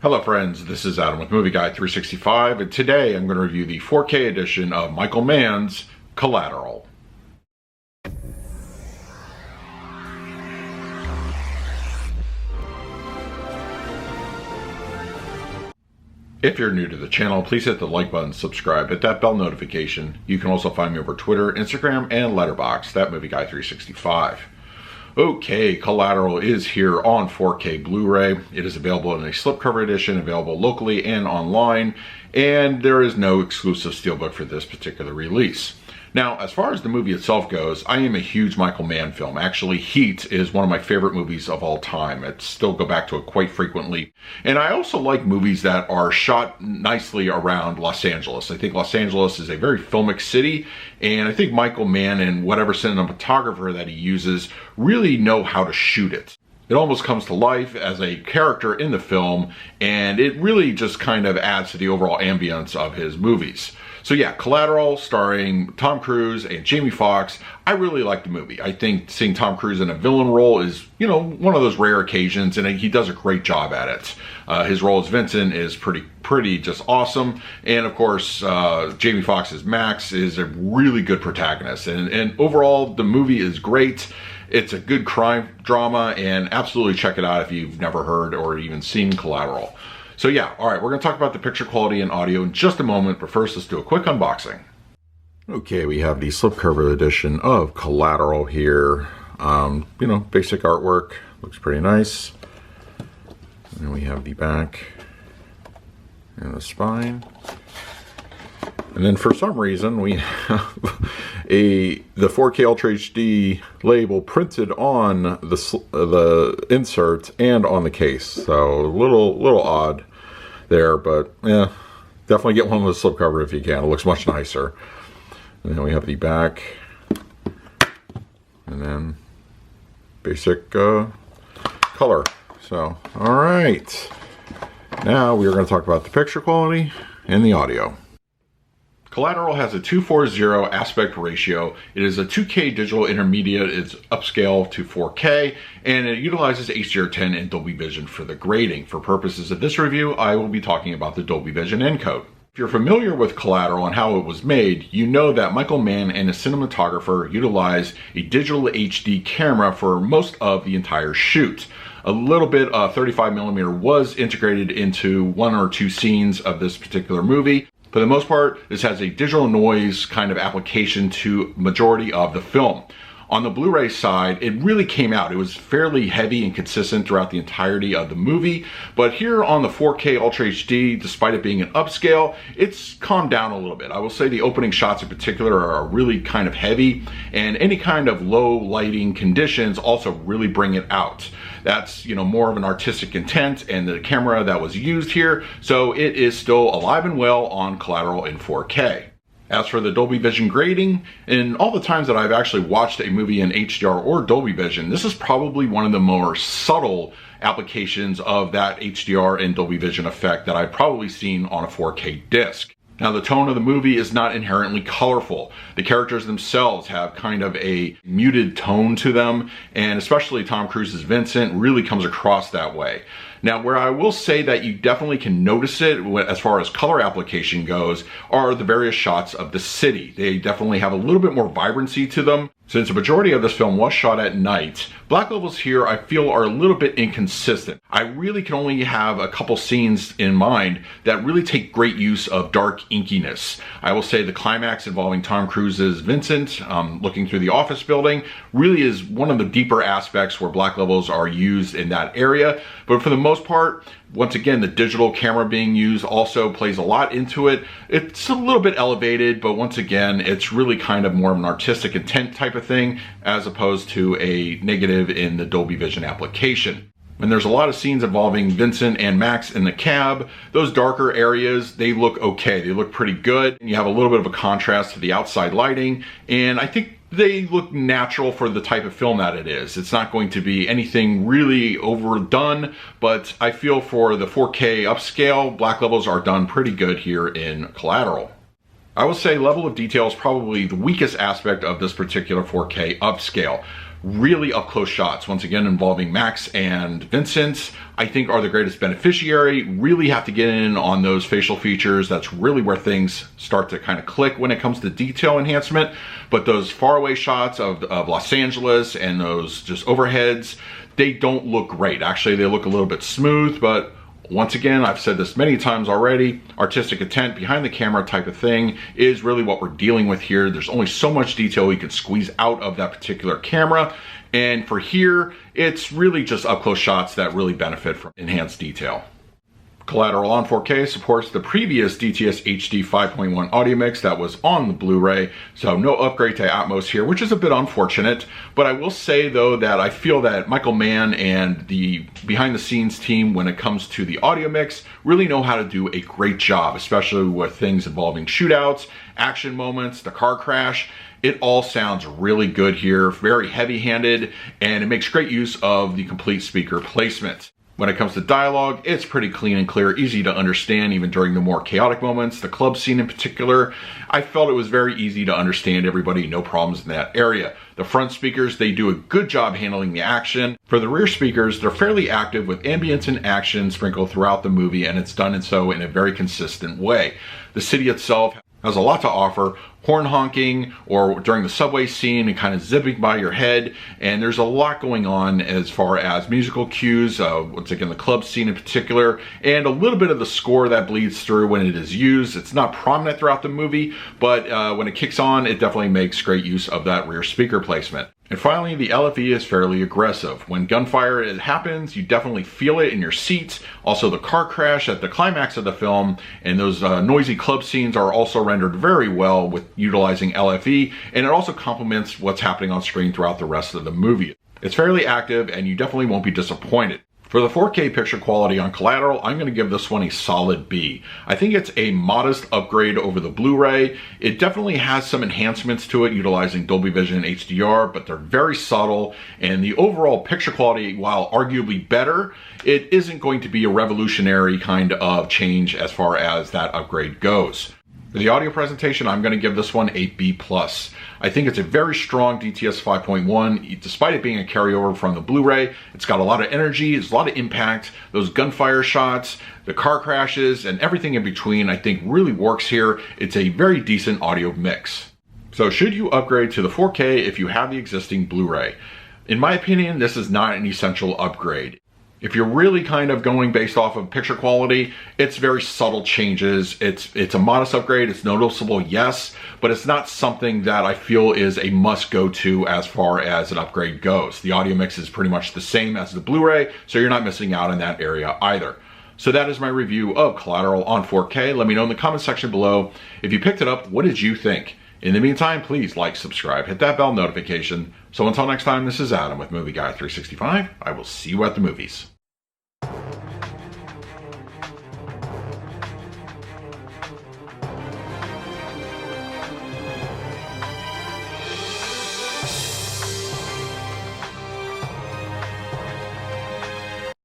Hello friends, this is Adam with Movie Guy 365, and today I'm going to review the 4K edition of Michael Mann's Collateral. If you're new to the channel, please hit the like button, subscribe, hit that bell notification. You can also find me over Twitter, Instagram, and Letterboxd, that Movie Guy 365. Okay, Collateral is here on 4K Blu-ray. It is available in a slipcover edition, available locally and online, and there is no exclusive steelbook for this particular release. Now, as far as the movie itself goes, I am a huge Michael Mann film. Actually, Heat is one of my favorite movies of all time. I still go back to it quite frequently. And I also like movies that are shot nicely around Los Angeles. I think Los Angeles is a very filmic city, and I think Michael Mann and whatever cinematographer that he uses really know how to shoot it. It almost comes to life as a character in the film, and it really just kind of adds to the overall ambience of his movies. So yeah, Collateral, starring Tom Cruise and Jamie Foxx. I really like the movie. I think seeing Tom Cruise in a villain role is, one of those rare occasions, and he does a great job at it. His role as Vincent is pretty just awesome. And of course, Jamie Foxx as Max is a really good protagonist. And overall, the movie is great. It's a good crime drama, and absolutely check it out if you've never heard or even seen Collateral. So yeah, all right, we're going to talk about the picture quality and audio in just a moment, but first let's do a quick unboxing. Okay, we have the slipcover edition of Collateral here. Basic artwork, looks pretty nice. And then we have the back and the spine. And then for some reason we have the 4K Ultra HD label printed on the insert and on the case. So a little odd there, but yeah, definitely get one with a slipcover if you can. It looks much nicer. And then we have the back, and then basic color. So all right, now we are going to talk about the picture quality and the audio. Collateral has a 2:40 aspect ratio. It is a 2K digital intermediate. It's upscale to 4K, and it utilizes HDR10 and Dolby Vision for the grading. For purposes of this review, I will be talking about the Dolby Vision Encode. If you're familiar with Collateral and how it was made, you know that Michael Mann and his cinematographer utilized a digital HD camera for most of the entire shoot. A little bit of 35mm was integrated into one or two scenes of this particular movie. For the most part, this has a digital noise kind of application to majority of the film. On the Blu-ray side, it really came out. It was fairly heavy and consistent throughout the entirety of the movie. But here on the 4K Ultra HD, despite it being an upscale, it's calmed down a little bit. I will say the opening shots in particular are really kind of heavy, and any kind of low lighting conditions also really bring it out. That's, more of an artistic intent and the camera that was used here, so it is still alive and well on Collateral in 4K. As for the Dolby Vision grading, in all the times that I've actually watched a movie in HDR or Dolby Vision, this is probably one of the more subtle applications of that HDR and Dolby Vision effect that I've probably seen on a 4K disc. Now, the tone of the movie is not inherently colorful. The characters themselves have kind of a muted tone to them, and especially Tom Cruise's Vincent really comes across that way. Now, where I will say that you definitely can notice it as far as color application goes are the various shots of the city. They definitely have a little bit more vibrancy to them. Since the majority of this film was shot at night, black levels here I feel are a little bit inconsistent. I really can only have a couple scenes in mind that really take great use of dark inkiness. I will say the climax involving Tom Cruise's Vincent looking through the office building really is one of the deeper aspects where black levels are used in that area. But for the most part, once again, the digital camera being used also plays a lot into it. It's a little bit elevated, but once again, it's really kind of more of an artistic intent type of thing as opposed to a negative in the Dolby Vision application. And there's a lot of scenes involving Vincent and Max in the cab. Those darker areas, they look okay. They look pretty good. And you have a little bit of a contrast to the outside lighting, and I think they look natural for the type of film that it is. It's not going to be anything really overdone, but I feel for the 4K upscale, black levels are done pretty good here in Collateral. I will say level of detail is probably the weakest aspect of this particular 4K upscale. really up close shots, once again involving Max and Vincent, I think are the greatest beneficiary. Really have to get in on those facial features. That's really where things start to kind of click when it comes to detail enhancement. But those faraway shots of Los Angeles and those just overheads, they don't look great. Actually, they look a little bit smooth, but once again, I've said this many times already, artistic intent behind the camera type of thing is really what we're dealing with here. There's only so much detail you can squeeze out of that particular camera. And for here, it's really just up close shots that really benefit from enhanced detail. Collateral on 4K supports the previous DTS HD 5.1 audio mix that was on the Blu-ray, so no upgrade to Atmos here, which is a bit unfortunate. But I will say though that I feel that Michael Mann and the behind the scenes team, when it comes to the audio mix, really know how to do a great job, especially with things involving shootouts, action moments, the car crash. It all sounds really good here, very heavy-handed, and it makes great use of the complete speaker placement. When it comes to dialogue, it's pretty clean and clear, easy to understand even during the more chaotic moments. The club scene in particular, I felt it was very easy to understand everybody, no problems in that area. The front speakers, they do a good job handling the action. For the rear speakers, they're fairly active with ambience and action sprinkled throughout the movie, and it's done so in a very consistent way. The city itself has a lot to offer. Horn honking or during the subway scene and kind of zipping by your head, and there's a lot going on as far as musical cues, once again the club scene in particular, and a little bit of the score that bleeds through when it is used. It's not prominent throughout the movie, but when it kicks on, it definitely makes great use of that rear speaker placement. And finally, the LFE is fairly aggressive. When gunfire happens, you definitely feel it in your seats. Also, the car crash at the climax of the film and those noisy club scenes are also rendered very well with utilizing LFE, and it also complements what's happening on screen throughout the rest of the movie. It's fairly active, and you definitely won't be disappointed. For the 4K picture quality on Collateral, I'm going to give this one a solid B. I think it's a modest upgrade over the Blu-ray. It definitely has some enhancements to it utilizing Dolby Vision and HDR, but they're very subtle, and the overall picture quality, while arguably better, it isn't going to be a revolutionary kind of change as far as that upgrade goes. For the audio presentation, I'm going to give this one a B+. I think it's a very strong DTS 5.1, despite it being a carryover from the Blu-ray. It's got a lot of energy, there's a lot of impact. Those gunfire shots, the car crashes, and everything in between, I think really works here. It's a very decent audio mix. So should you upgrade to the 4K if you have the existing Blu-ray? In my opinion, this is not an essential upgrade. If you're really kind of going based off of picture quality, it's very subtle changes. It's a modest upgrade, it's noticeable, yes, but it's not something that I feel is a must go to as far as an upgrade goes. The audio mix is pretty much the same as the Blu-ray, so you're not missing out in that area either. So that is my review of Collateral on 4K. Let me know in the comment section below. If you picked it up, what did you think? In the meantime, please like, subscribe, hit that bell notification. So until next time, this is Adam with Movie Guy 365. I will see you at the movies.